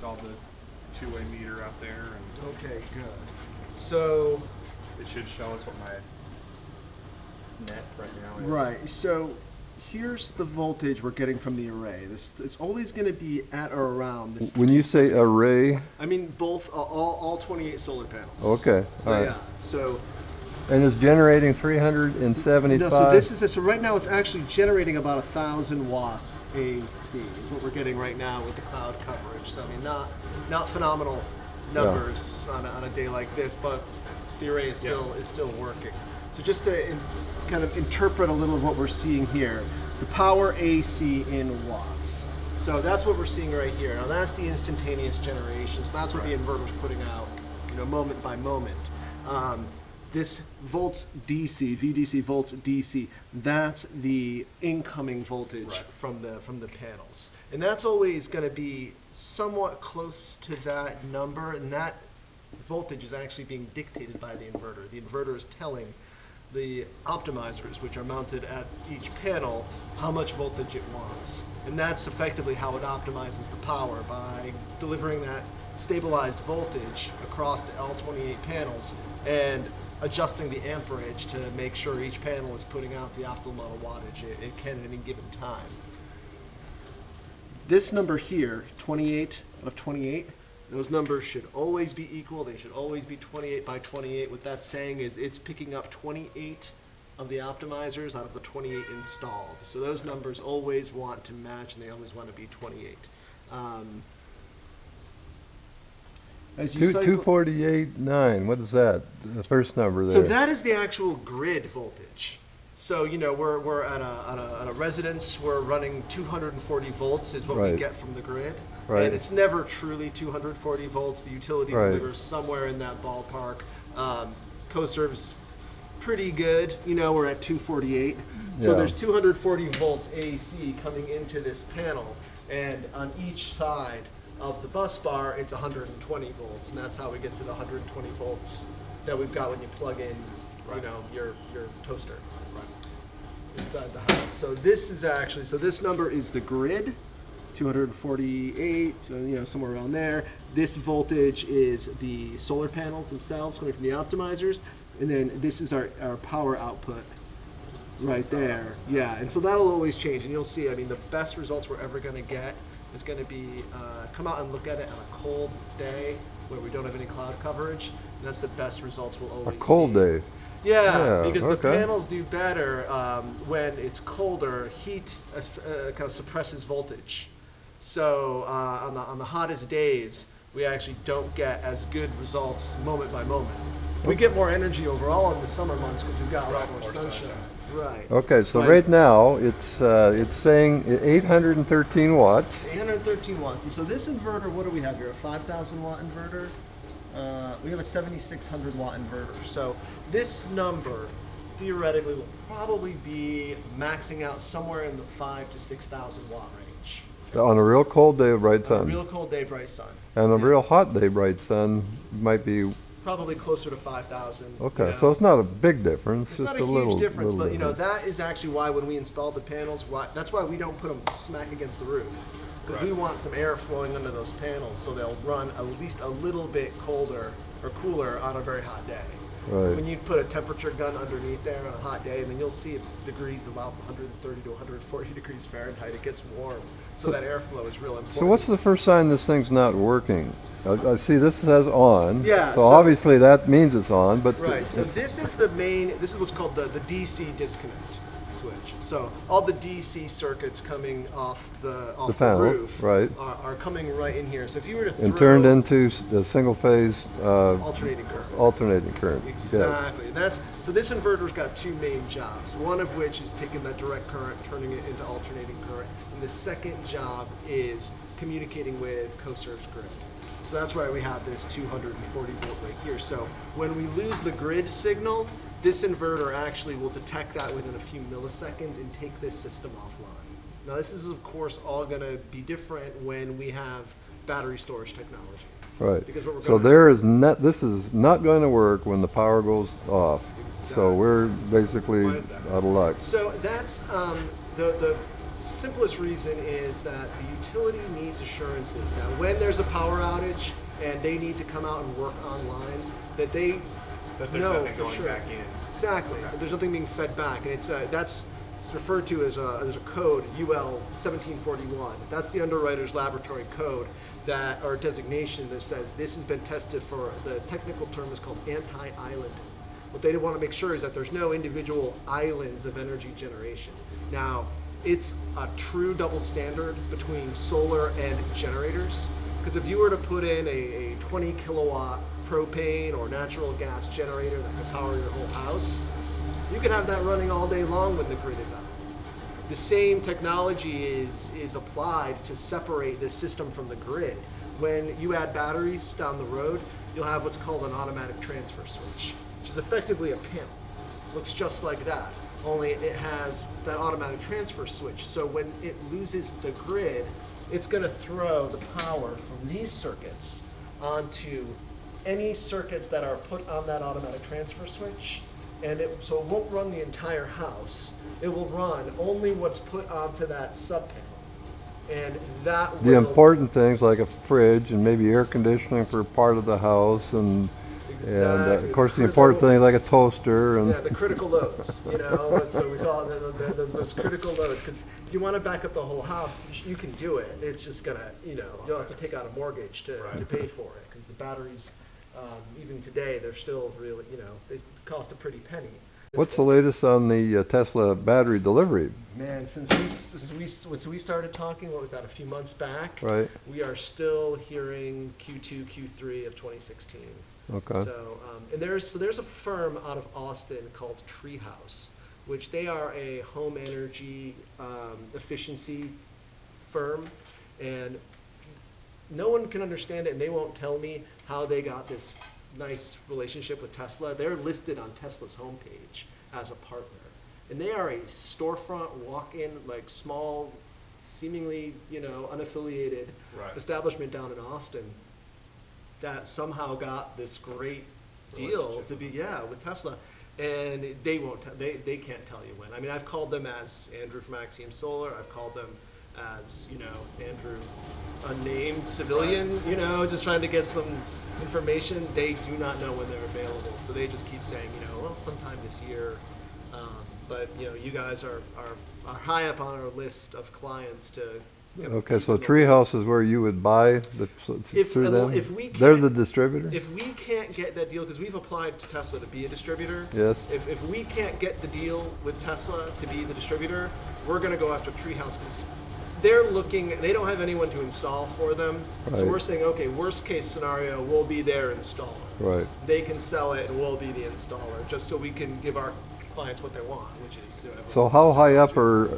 installed the two-way meter out there, and Okay, good. So, it should show us what my net right now is. right, so here's the voltage we're getting from the array. It's always going to be at or around this. When you say array, I mean both, all 28 solar panels. okay, So, all right. yeah, so, And it's generating 375. no, so this is this. So right now it's actually generating about 1,000 watts AC is what we're getting right now with the cloud coverage. So I mean, not phenomenal numbers on a day like this, but the array is still working. So just to kind of interpret a little of what we're seeing here, the power AC in watts. So that's what we're seeing right here. Now that's the instantaneous generation. So that's what the inverter's putting out, moment by moment. This volts DC, VDC volts DC, that's the incoming voltage from the panels. And that's always going to be somewhat close to that number, and that voltage is actually being dictated by the inverter. The inverter is telling the optimizers, which are mounted at each panel, how much voltage it wants. And that's effectively how it optimizes the power, by delivering that stabilized voltage across the all 28 panels and adjusting the amperage to make sure each panel is putting out the optimal amount of wattage it can at any given time. This number here, 28 of 28, those numbers should always be equal. They should always be 28 by 28. What that's saying is it's picking up 28 of the optimizers out of the 28 installed. So those numbers always want to match, and they always want to be 28. As you cycle, 248.9, what is that? The first number there. so that is the actual grid voltage. So we're at a residence. We're running 240 volts is what we get from the grid, and it's never truly 240 volts. The utility delivers somewhere in that ballpark. CoServe's pretty good. We're at 248. So there's 240 volts AC coming into this panel, and on each side of the bus bar, it's 120 volts, and that's how we get to the 120 volts that we've got when you plug in, your toaster inside the house. So this is actually, this number is the grid, 248, somewhere around there. This voltage is the solar panels themselves coming from the optimizers, and then this is our power output right there. Yeah, and so that'll always change, and you'll see, I mean, the best results we're ever going to get is going to be come out and look at it on a cold day where we don't have any cloud coverage, and that's the best results we'll always see. A cold day. Yeah, because the panels do better when it's colder. Heat kind of suppresses voltage. So on the hottest days, we actually don't get as good results moment by moment. We get more energy overall in the summer months because we've got a lot more sunshine. Right. Okay, so right now it's saying 813 watts. 813 watts. And so this inverter, what do we have here? A 5,000 watt inverter. We have a 7,600 watt inverter. So this number theoretically will probably be maxing out somewhere in the 5,000 to 6,000 watt range. On a real cold day of bright sun. On a real cold day, bright sun. And a real hot day, bright sun might be probably closer to 5,000. Okay, so it's not a big difference. It's not a huge difference, but that is actually why when we install the panels, that's why we don't put them smack against the roof. Because we want some air flowing under those panels so they'll run at least a little bit colder or cooler on a very hot day. Right. When you put a temperature gun underneath there on a hot day, and then you'll see degrees about 130 to 140 degrees Fahrenheit, it gets warm. So that airflow is real important. So what's the first sign this thing's not working? I see this says on. Yeah. So obviously that means it's on, but right. So this is the main. This is what's called the DC disconnect switch. So all the DC circuits coming off the panel, roof are coming right in here. So if you were to and turned into the single phase alternating current. Alternating current. Exactly. Yes. So this inverter's got two main jobs. One of which is taking that direct current, turning it into alternating current, and the second job is communicating with CoServe's grid. So that's why we have this 240 volt right here. So when we lose the grid signal, this inverter actually will detect that within a few milliseconds and take this system offline. Now this is of course all going to be different when we have battery storage technology. Right. Because what we're so this is not going to work when the power goes off. Exactly. So we're basically out of luck. So that's the simplest reason is that the utility needs assurances that when there's a power outage and they need to come out and work on lines, that they That there's know nothing for going sure. back in. Exactly. Okay. There's nothing being fed back, and it's referred to as there's a code UL 1741. That's the underwriter's laboratory code that or designation that says this has been tested for. The technical term is called anti-islanding. What they want to make sure is that there's no individual islands of energy generation. Now, it's a true double standard between solar and generators, because if you were to put in a 20 kilowatt propane or natural gas generator that could power your whole house, you could have that running all day long when the grid is out. The same technology is applied to separate the system from the grid. When you add batteries down the road, you'll have what's called an automatic transfer switch, which is effectively a panel. Looks just like that, only it has that automatic transfer switch. So when it loses the grid, it's going to throw the power from these circuits onto any circuits that are put on that automatic transfer switch, and so it won't run the entire house. It will run only what's put onto that sub panel, and that The will, important things like a fridge and maybe air conditioning for part of the house, and Exactly. of course the important thing like a toaster and Yeah, the critical loads, you know, and so we call it those critical loads, because if you want to back up the whole house, you can do it. It's just gonna, you know, you'll have to take out a mortgage to pay for it, because the batteries, even today, they're still really, you know, they cost a pretty penny. What's the latest on the Tesla battery delivery? Man, since we started talking, what was that, a few months back? Right. We are still hearing Q2, Q3 of 2016. Okay. So, and there's a firm out of Austin called Treehouse, which they are a home energy efficiency firm, and no one can understand it, and they won't tell me how they got this nice relationship with Tesla. They're listed on Tesla's homepage as a partner, and they are a storefront, walk-in, like small, seemingly, you know, unaffiliated establishment down in Austin that somehow got this great deal to be, with Tesla. And they won't, they can't tell you when. I mean, I've called them as Andrew from Axiom Solar. I've called them as, you know, Andrew, unnamed civilian, you know, just trying to get some information. They do not know when they're available. So they just keep saying, you know, well, sometime this year. But, you know, you guys are high up on our list of clients to. Okay, so Treehouse is where you would buy through them? They're the distributor? If we can't get that deal, because we've applied to Tesla to be a distributor. Yes. If we can't get the deal with Tesla to be the distributor, we're going to go after Treehouse, because they're looking, they don't have anyone to install for them. So Right. we're saying, okay, worst case scenario, we'll be their installer. Right. They can sell it and we'll be the installer, just so we can give our clients what they want, which is, you know, So how high up are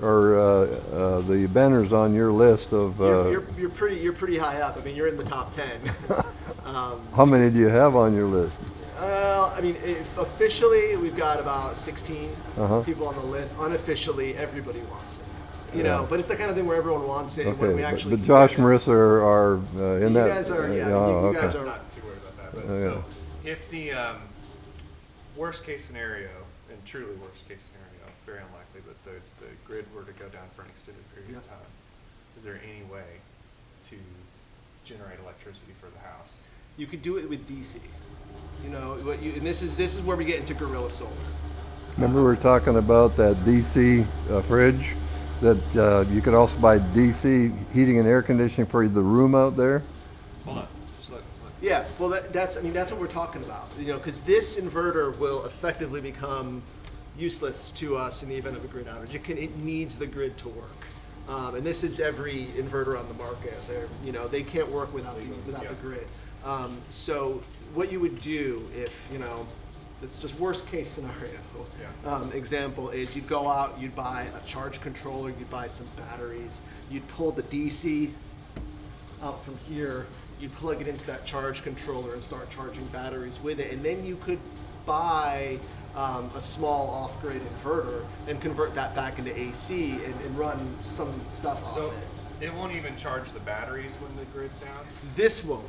the banners on your list of, you're pretty high up. I mean, you're in the top 10. how many do you have on your list? I mean, officially we've got about 16 Uh-huh. people on the list. Unofficially, everybody wants it. You Yeah. know, but it's the kind of thing where everyone wants it. And when we Okay, actually but can Josh get and it. Marissa are in You that? guys are, yeah, oh, you guys okay. are. Not too worried about that. But Okay. so if the worst case scenario, and truly worst case scenario, very unlikely, but the grid were to go down for an extended period of time, is there any way to generate electricity for the house? You could do it with DC. You know, and this is where we get into guerrilla solar. Remember we were talking about that DC fridge, that you could also buy DC heating and air conditioning for the room out there? Hold on, just look. Yeah, well, that's what we're talking about. You know, because this inverter will effectively become useless to us in the event of a grid outage. It needs the grid to work, and this is every inverter on the market. They can't work without the grid. So what you would do if, you know, just worst case scenario example is you'd go out, you'd buy a charge controller, you'd buy some batteries, you'd pull the DC out from here, you'd plug it into that charge controller and start charging batteries with it, and then you could buy a small off-grid inverter and convert that back into AC and run some stuff So on it. it won't even charge the batteries when the grid's down? This won't.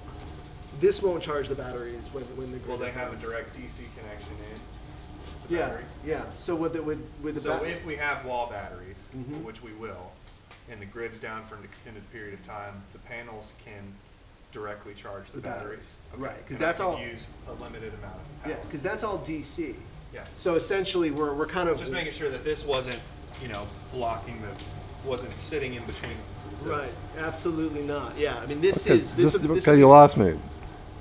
This won't charge the batteries when the grid Will they is have a down. direct DC connection in the Yeah, batteries? yeah. So with the So if we have wall batteries, Mhm. which we will, and the grid's down for an extended period of time, the panels can directly charge the The batteries. batteries. Right, 'cause And I that's can all- use a limited amount of power. Yeah, because that's all DC. Yeah. So essentially, we're kind of Just making sure that this wasn't, blocking wasn't sitting in between. right. Absolutely not. Yeah, I mean this Okay, is this. just- this okay, you lost me.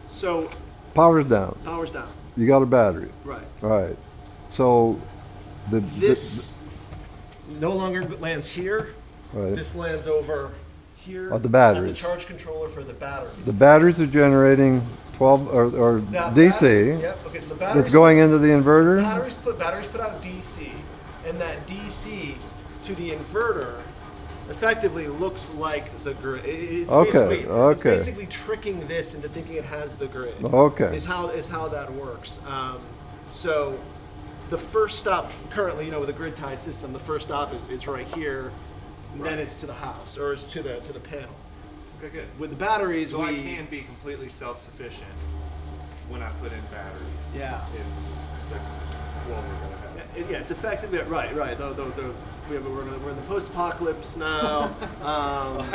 So Power's down. power's down. You got a battery. Right. All right. So This no longer lands here. right. This lands over here. At the At batteries. the charge controller for the batteries. The batteries are generating 12 or That DC. Yep. Okay. So the batteries. That's going into the inverter. Batteries put out DC, and that DC to the inverter effectively looks like the grid. It's Okay, basically, It's okay. basically tricking this into thinking it has the grid. Okay. Is how that works. So the first stop currently, with a grid tied system, the first stop is right here, and then it's to the house or it's to the panel. Okay, good. With the batteries, So I can be completely self-sufficient when I put in batteries. Yeah. In the world we're gonna have. Yeah, it's effective. Yeah, right. We're in the post-apocalypse now,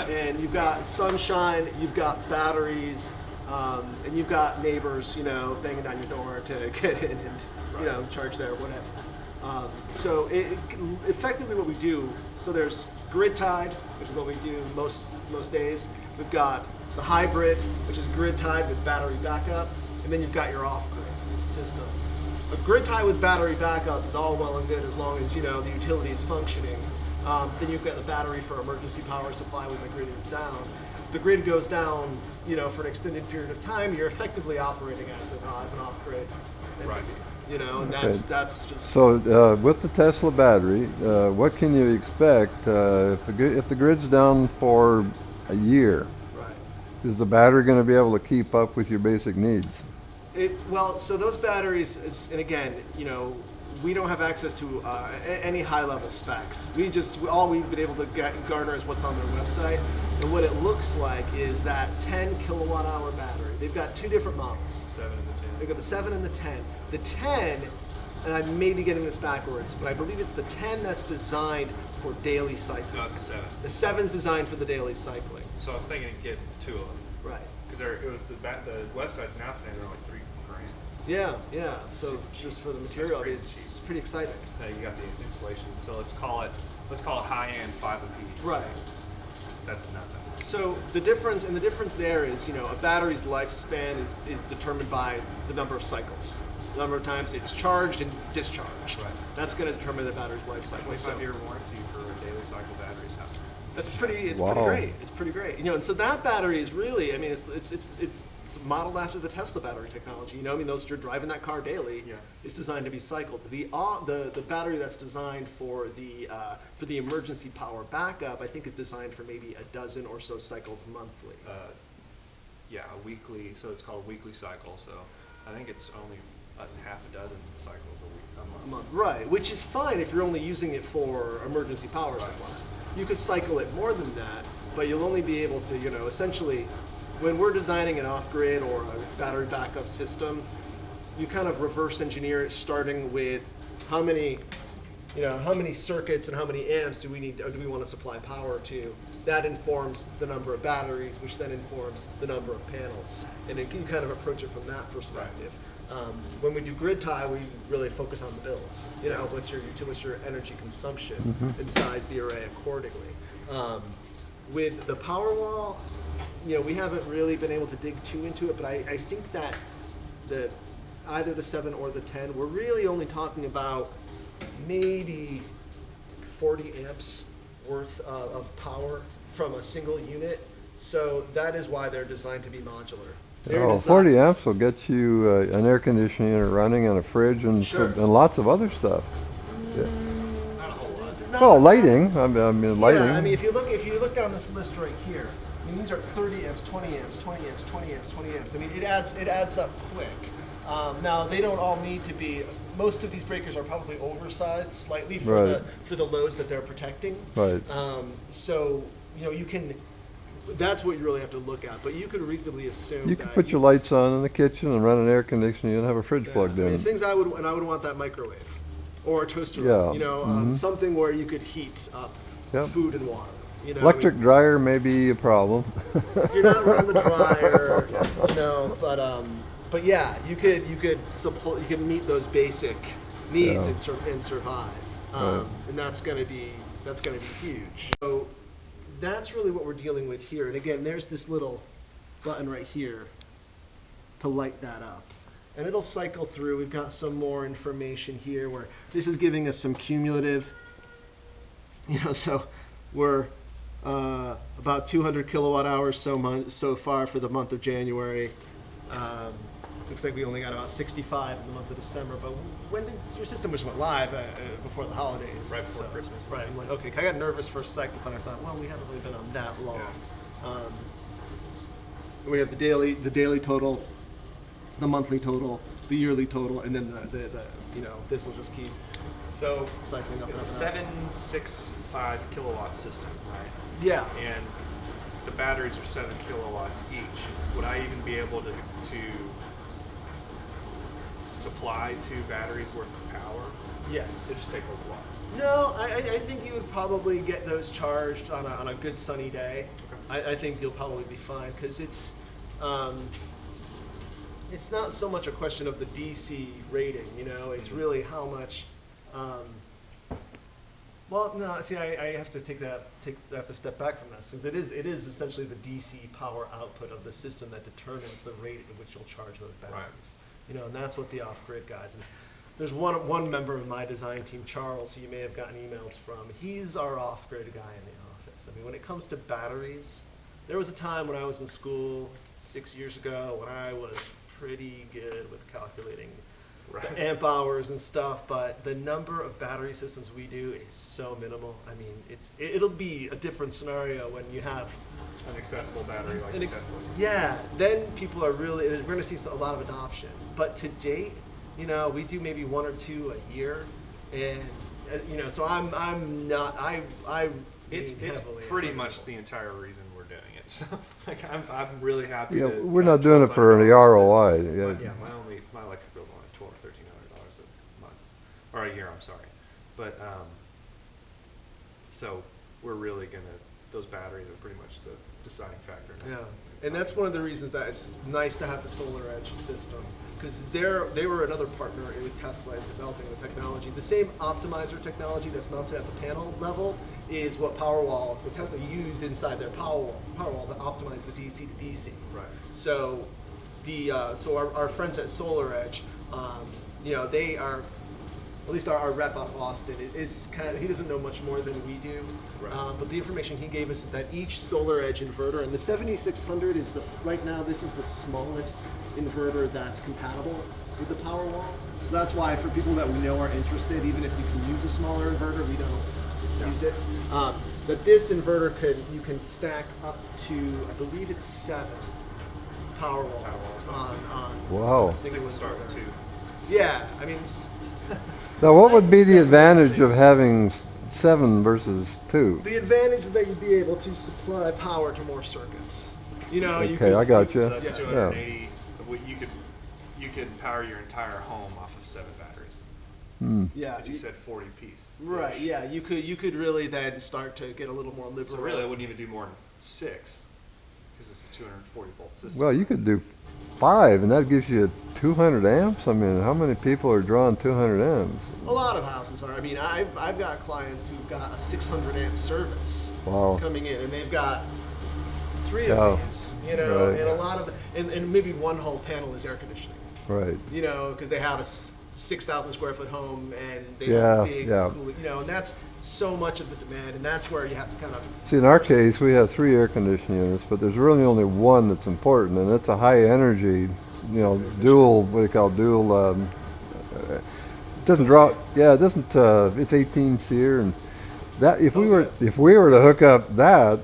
and you've got sunshine, you've got batteries, and you've got neighbors, banging down your door to get in and charge there, whatever. So effectively, what we do. So there's grid tied, which is what we do most days. We've got the hybrid, which is grid tied with battery backup, and then you've got your off-grid system. A grid tie with battery backup is all well and good as long as the utility is functioning. Then you've got the battery for emergency power supply when the grid is down. If the grid goes down, for an extended period of time, you're effectively operating as an off-grid entity. Right. And Okay. that's just So with the Tesla battery, what can you expect if the grid's down for a year? right. Is the battery going to be able to keep up with your basic needs? So those batteries, and again, we don't have access to any high-level specs. All we've been able to garner is what's on their website, and what it looks like is that 10 kilowatt-hour battery. They've got two different models. 7 and the 10. They've got the 7 and the 10. The 10, and I may be getting this backwards, but I believe it's the 10 that's designed for daily cycling. No, it's a 7. The 7's designed for the daily cycling. So I was thinking to get 2 of them. Right. Because the website's now saying they're like $3,000. Yeah. So just for the material, crazy it's pretty exciting. Now you got the installation. So let's call it high-end 5 apiece. Right. That's nothing. So the difference there is, a battery's lifespan is determined by the number of cycles, the number of times it's charged and discharged. Right. That's going to determine the battery's life cycle. 25-year warranty for daily cycle batteries. That's pretty. It's Wow. pretty great. It's pretty great. And so that battery is really. I mean, it's modeled after the Tesla battery technology. Those you're driving that car daily. Yeah. It's designed to be cycled. The battery that's designed for the emergency power backup, I think, is designed for maybe a dozen or so cycles monthly. Yeah, a weekly. So it's called a weekly cycle. So I think it's only half a dozen cycles a month. Right, which is fine if you're only using it for emergency power supply. You could cycle it more than that, but you'll only be able to, essentially, when we're designing an off-grid or a battery backup system, you kind of reverse engineer it, starting with how many circuits and how many amps do we want to supply power to. That informs the number of batteries, which then informs the number of panels, and then you kind of approach it from that perspective. When we do grid tie, we really focus on the bills. What's your energy consumption, and size the array accordingly. With the Powerwall, we haven't really been able to dig too into it, but I think that either the 7 or the 10, we're really only talking about maybe 40 amps worth of power from a single unit. So that is why they're designed to be modular. They're 40 amps will get you an air conditioning unit running and a fridge and, Sure. and lots of other stuff. Yeah. Not a whole lot. Well, lighting. I mean, lighting. Yeah, I mean, if you look down this list right here, these are 30 amps, 20 amps, 20 amps, 20 amps, 20 amps. I mean, it adds up quick. Now they don't all need to be. Most of these breakers are probably oversized slightly for Right. the loads that they're protecting. Right. So you can. That's what you really have to look at. But you could reasonably assume You could put your lights on in the kitchen and run an air conditioning and have a fridge plugged I mean, in. things I would want that microwave or a toaster Yeah. oven, something where you could heat up Yep. food and water. You know, Electric dryer may be a problem. you're not running the dryer, you know, but yeah, you could support, you could meet those basic needs Yeah. and survive, Right. and that's gonna be huge. So that's really what we're dealing with here. And again, there's this little button right here to light that up. And it'll cycle through. We've got some more information here where this is giving us some cumulative, you know, so we're about 200 kilowatt hours so far for the month of January. Looks like we only got about 65 in the month of December, but when did your system just went live before the holidays? Right before Christmas. Right. I'm like, okay, I got nervous for a second, but I thought, well, we haven't really been on that long. We have the daily total, the monthly total, the yearly total, and then the you know, this will just keep cycling up. It's a 765 kilowatt system, right? Yeah. And the batteries are 7 kilowatts each. Would I even be able to supply 2 batteries worth of power? Yes. They just take a lot. No, I think you would probably get those charged on a good sunny day. Okay. I think you'll probably be fine because it's not so much a question of the DC rating, you know, it's really how much. Well, no, see, I have to I have to step back from this because it is essentially the DC power output of the system that determines the rate at which you'll charge those batteries. Right. You know, and that's what the off-grid guys. And there's one member of my design team, Charles, who you may have gotten emails from. He's our off-grid guy in the office. I mean, when it comes to batteries, there was a time when I was in school 6 years ago when I was pretty good with calculating the amp hours and stuff, but the number of battery systems we do is so minimal. I mean, it'll be a different scenario when you have An accessible battery like the Tesla. yeah, then people are really, we're going to see a lot of adoption. But to date, you know, we do maybe 1 or 2 a year, and you know, so I'm not It's heavily pretty on much it. the entire reason we're doing it. So like I'm really happy. Yeah, to we're cut not doing it for the $1,200 ROI. Yeah, Yeah. my electric bill's only $1,200 or $1,300 a month, or a year. I'm sorry, but so we're really those batteries are pretty much the deciding factor. And that's one of the reasons that it's nice to have the Solar Edge system, because they were another partner with Tesla in developing the technology. The same optimizer technology that's mounted at the panel level is what with Tesla used inside their Powerwall to optimize the DC to DC. Right. So our friends at Solar Edge, you know, they are, at least our rep out of Austin is he doesn't know much more than we do. Right. But the information he gave us is that each Solar Edge inverter, and the 7600 is right now this is the smallest inverter that's compatible with the Powerwall. That's why for people that we know are interested, even if you can use a smaller inverter, we don't use it. But this inverter you can stack up to, I believe it's 7 Powerwalls on Wow. a single We'll start with inverter. 2. Yeah, I mean. Now, what would be the Nice. advantage of having 7 versus 2? The advantage is that you'd be able to supply power to more circuits. You know, you Okay, could, I got So you. that's Yeah. 280. You could power your entire home off of 7 batteries. Yeah, As you said, 40 piece. right. Yeah, you could really then start to get a little more liberal. So really, I wouldn't even do more than 6, because it's a 240 volt system. Well, you could do 5, and that gives you 200 amps. I mean, how many people are drawing 200 amps? A lot of houses are. I mean, I've got clients who've got a 600 amp service Wow. coming in, and they've got 3 Yeah, of these. You know, right. and a lot of and maybe one whole panel is air conditioning. Right. You know, because they have a 6,000 square foot home and they Yeah, have big, yeah. cooling, you know, and that's so much of the demand, and that's where you have to kind of. See, in our case, we have 3 air conditioning units, but there's really only one that's important, and it's a high energy, you know, dual, what they call dual, it doesn't draw, yeah, it doesn't, it's 18 SEER, and that, if we were to hook up that,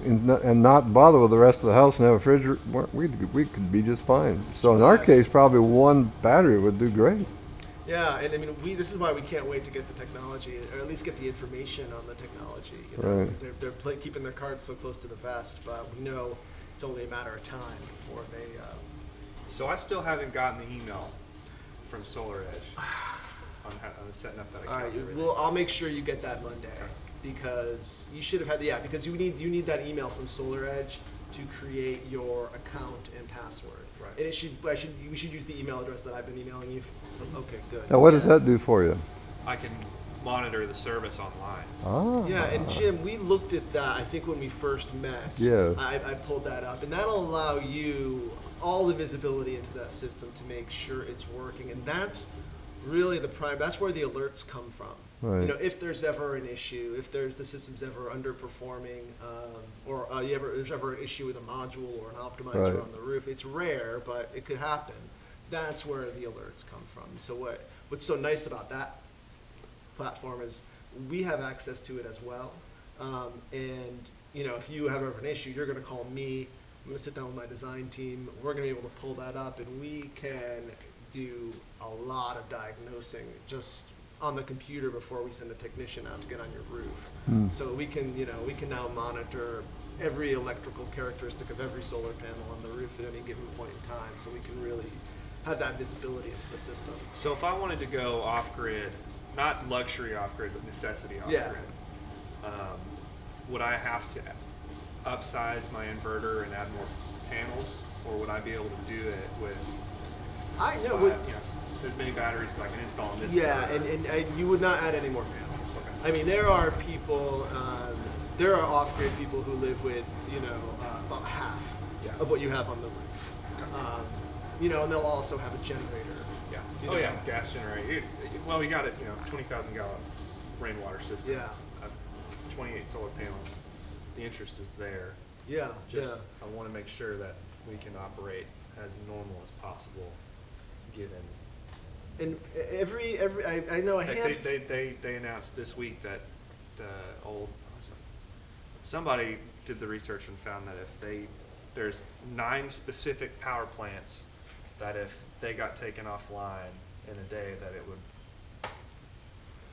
and not bother with the rest of the house and have a fridge, we could be just fine. So in our case, probably 1 battery would do great. Yeah, and I mean, this is why we can't wait to get the technology, or at least get the information on the technology. You know, Right. because they're keeping their cards so close to the vest, but we know it's only a matter of time before they. So I still haven't gotten the email from Solar Edge on setting up that All account. right, and everything. I'll make sure you get that Monday. because you should have had because you need that email from SolarEdge to create your account and password. Right. And we should use the email address that I've been emailing you. Okay, good. Now, what does that do for you? I can monitor the service online. Ah. Yeah, and Jim, we looked at that, I think when we first met. Yeah. I pulled that up, and that'll allow you all the visibility into that system to make sure it's working, and that's really that's where the alerts come from. Right. You know, if there's ever an issue, if the system's ever underperforming, or there's ever an issue with a module or an optimizer Right. on the roof, it's rare, but it could happen. That's where the alerts come from. So what's so nice about that platform is we have access to it as well. And you know, if you have ever an issue, you're going to call me. I'm going to sit down with my design team. We're going to be able to pull that up, and we can do a lot of diagnosing just on the computer before we send a technician out to get on your roof. So we can now monitor every electrical characteristic of every solar panel on the roof at any given point in time, so we can really have that visibility into the system. So if I wanted to go off-grid, not luxury off-grid, but necessity off-grid, would I have to upsize my inverter and add more panels, or would I be able to do it with as many batteries as I can install in this inverter? And you would not add any more panels. Okay. I mean, there are people, there are off-grid people who live with, about half of what you have on the roof. You know, and they'll also have a generator. Yeah. You Oh know. yeah, gas generator. Well, we got it. 20,000 gallon rainwater system. Yeah. 28 solar panels. The interest is there. Yeah. I want to make sure that we can operate as normal as possible, given. And I know a Heck, handful. they announced this week that somebody did the research and found that there's 9 specific power plants that if they got taken offline in a day, that it would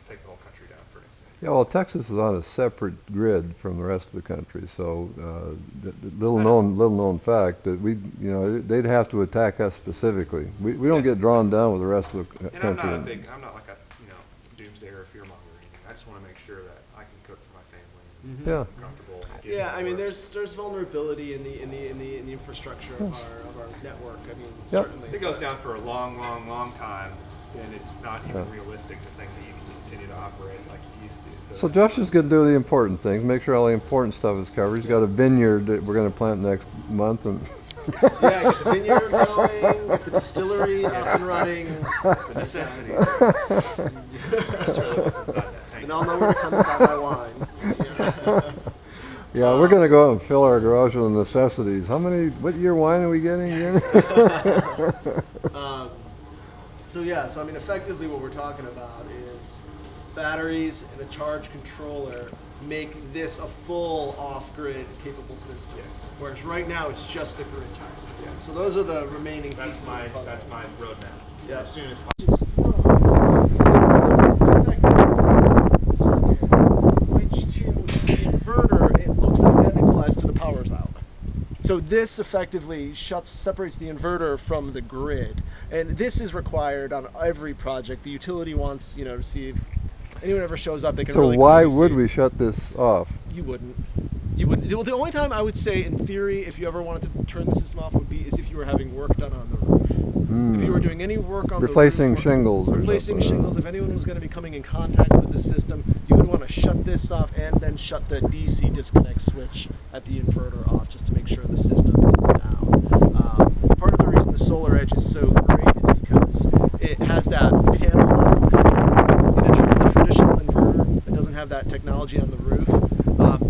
take the whole country down for an extent. Yeah, well, Texas is on a separate grid from the rest of the country, so the little known fact that they'd have to attack us specifically. We don't get drawn down with the rest of the And country. I'm not like a doomsday or a fearmonger or anything. I just want to make sure that I can cook for my family. And Yeah. I'm comfortable. getting Yeah, I mean, it works. there's vulnerability in the infrastructure of our network. I mean, Yep. certainly. If it goes down for a long time, then it's not even realistic to think that you can continue to operate like you used to. So that's- Josh is going to do the important things, make sure all the important stuff is covered. He's got a vineyard that we're going to plant next month, and Yeah, get the vineyard going, get the distillery up and running. the necessity. That's really what's inside that tank. And I'll know where to come to buy my wine. yeah, we're going to go out and fill our garage with the necessities. What year wine are we getting again? So I mean, effectively what we're talking about is batteries and a charge controller make this a full off-grid capable system. Yes. Whereas right now it's just a grid type system. Yes. So those are the remaining That's pieces my of the puzzle. that's my roadmap. Yeah. As soon as Which to the inverter, it looks identical as to the power's out. So this effectively separates the inverter from the grid. And this is required on every project. The utility wants, to see if anyone ever shows up, they can So really why clearly would see. we shut this off? You wouldn't. Well, the only time I would say, in theory, if you ever wanted to turn the system off, would be is if you were having work done on the roof. If you were doing any work on Replacing the roof, shingles or replacing something. shingles, if anyone was going to be coming in contact with the system, you would want to shut this off and then shut the DC disconnect switch at the inverter off, just to make sure the system is down. Part of the reason the SolarEdge is so great is because it has that panel level control. In a traditional inverter that doesn't have that technology on the roof,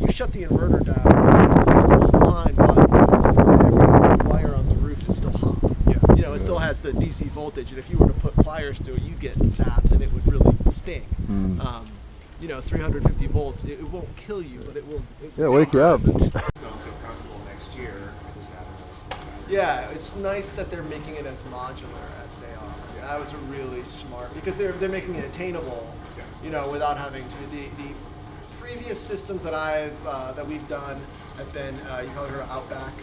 you shut the inverter down, it makes the system offline, but every wire on the roof is still hot. Yeah. It still has the DC voltage, and if you were to put pliers to it, you'd get zapped, and it would really sting. 350 volts, it won't kill you, but it will. Wake you up. don't feel comfortable next year, just having Yeah, it's nice that they're making it as modular as they are. That was really smart because they're making it attainable, without having to. The previous systems that we've done have been you call it Outback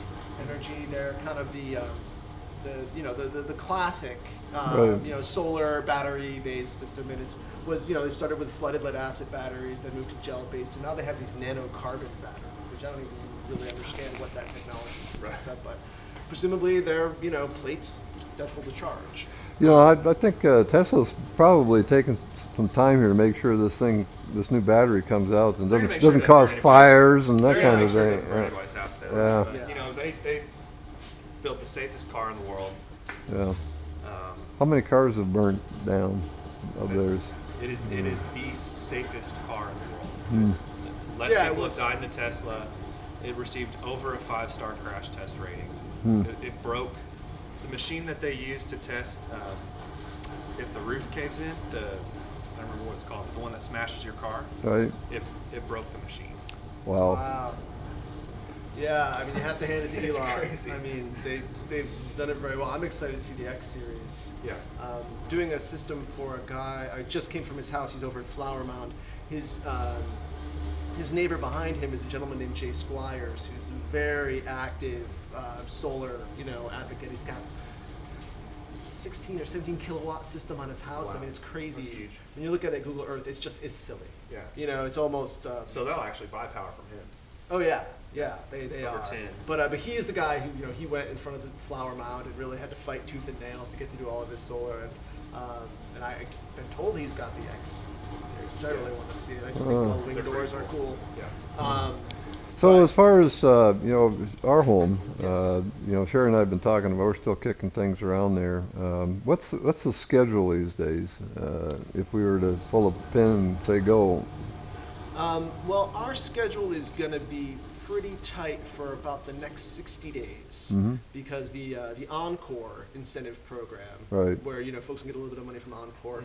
Energy. They're kind of the the classic Right. solar battery based system, and they started with flooded lead acid batteries, then moved to gel based, and now they have these nanocarbon batteries, which I don't even really understand what that technology consists of, but presumably they're plates that hold the charge. I think Tesla's probably taking some time here to make sure this new battery comes out and They're gonna doesn't make sure doesn't it cause doesn't burn anybody's- fires and that they're gonna kind of make sure it thing. doesn't burn anybody's house down. Yeah. They built the safest car in the world. Yeah. Um, How many cars have burnt down of theirs? It is the safest car in the world. Hmm. Less Yeah, it people was- have died in the Tesla. It received over a 5-star crash test rating. Hmm. It broke the machine that they used to test if the roof caves in. I don't remember what it's called. The one that smashes your car. Right? It broke the machine. Wow. Wow. Yeah, I mean, you have to hand it to It's Elon. crazy. I mean, they've done it very well. I'm excited to see the X series. Yeah. Doing a system for a guy. I just came from his house. He's over in Flower Mound. His neighbor behind him is a gentleman named Jay Squires, who's a very active solar, advocate. He's got 16 or 17 kilowatt system on his house. Wow. I mean, it's crazy. That's huge. When you look at it, Google Earth, it's silly. Yeah. It's almost. So they'll actually buy power from him. Oh yeah, they Over are. 10. But he is the guy who he went in front of the flower mound and really had to fight tooth and nail to get to do all of his solar. And I've been told he's got the X series, which I really want to see. I just think all the wing They're doors pretty are cool. Yeah. So but- as far as our home, Yes. Sherry and I have been talking about. We're still kicking things around there. What's the schedule these days? If we were to pull a pin and say go. Well, our schedule is going to be pretty tight for about the next 60 days Mhm. because the Encore incentive program, Right. where folks can get a little bit of money from Encore,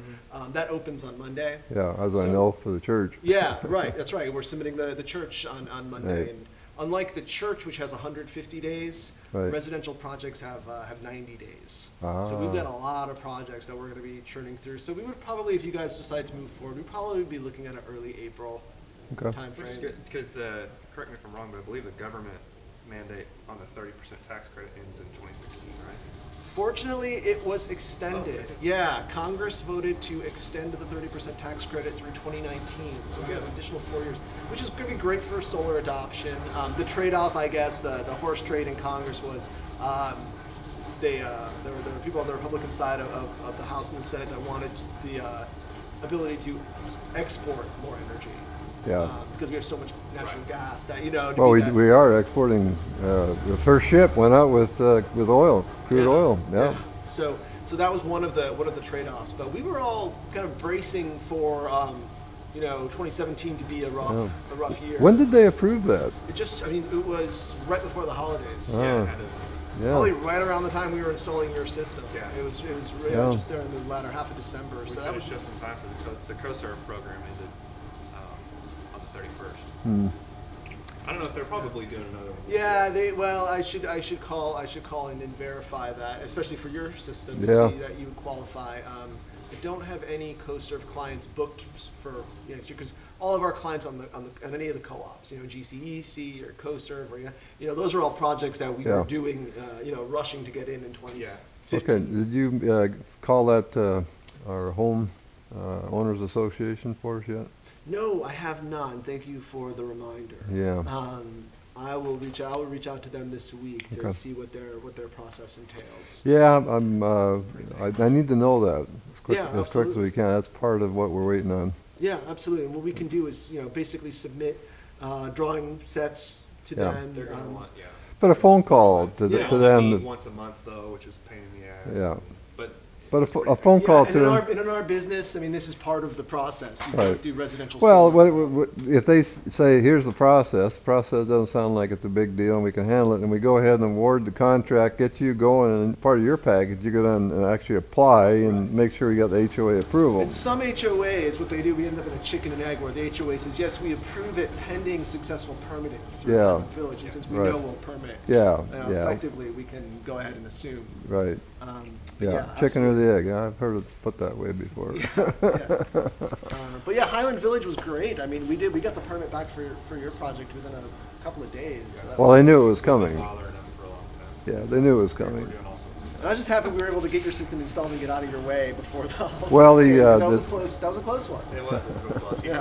that opens on Monday. Yeah, as I So- know for the church. Yeah, right. That's right. We're submitting the church on Monday, Right. and unlike the church, which has 150 days, Right. residential projects have 90 days. So we've got a lot of projects that we're going to be churning through. So we would probably, if you guys decide to move forward, we'd probably be looking at an early April Okay. time Which is frame. good because correct me if I'm wrong, but I believe the government mandate on the 30% tax credit ends in 2016, right? Fortunately, it was extended. Okay. Yeah, Congress voted to extend the 30% tax credit through 2019. So we have an additional 4 years, which is going to be great for solar adoption. The trade-off, I guess, the horse trade in Congress was there were people on the Republican side of the House and the Senate that wanted the ability to export more energy. Yeah. Because we have so much natural Right. gas that, to Well, be we that- we are exporting. The first ship went out with oil, crude Yeah. oil. Yeah. So that was one of the trade-offs. But we were all kind of bracing for 2017 to be a rough year. When did they approve that? It was right before the holidays. Oh. Yeah, it had to- Probably Yeah. right around the time we were installing your system. Yeah. It was Yeah. just there in the latter half of December. we So that was finished just in time for the CoServe program ended on the 31st. Hmm. I don't know if they're probably doing another one. Yeah, I should call in and verify that, especially for your system, to Yeah. see that you qualify. I don't have any CoServe clients booked for because all of our clients on any of the co-ops, GCEC or CoServe or those are all projects that we Yeah. were doing, rushing to get in 2015. Okay. Did you call that our home owners association for us yet? No, I have not. Thank you for the reminder. Yeah. I will reach out to them this week to Okay. see what their process entails. Yeah. I need to know that Yeah, as quick as absolutely. we can. That's part of what we're waiting on. Yeah, absolutely. And what we can do is, basically submit drawing sets to Yeah. them. They're going to want, yeah. But a phone call to Yeah. to They only them. meet once a month though, which is a pain in the ass. Yeah. But But a phone call and to them. in our business, this is part of the process. You Right. don't do residential Well, solar. if they say, here's the process doesn't sound like it's a big deal and we can handle it, and we go ahead and award the contract, get you going, and part of your package, you go down and actually apply and make sure you got the HOA approval. In some HOAs, what they do, we end up in a chicken and egg where the HOA says, yes, we approve it pending successful permitting through Yeah. Highland Village. And since we Right. know we'll permit, Yeah, yeah, effectively, we can go ahead and assume. right. But Yeah, chicken or the egg. Yeah, I've heard it put that way before. But yeah, Highland Village was great. We got the permit back for your project within a couple of days. So that Well, was- they knew it was we've been coming. bothering them for a long time. Yeah, they knew it was We're coming. doing all sorts of I was just happy we were able to get your system installed and get out of your way before the holidays. Well, the, came, 'cause that was the- a close. That was a close one. It was real close. He Yeah.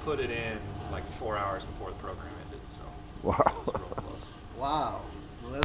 put it in like 4 hours before the program ended, so Wow. it was real close. Wow.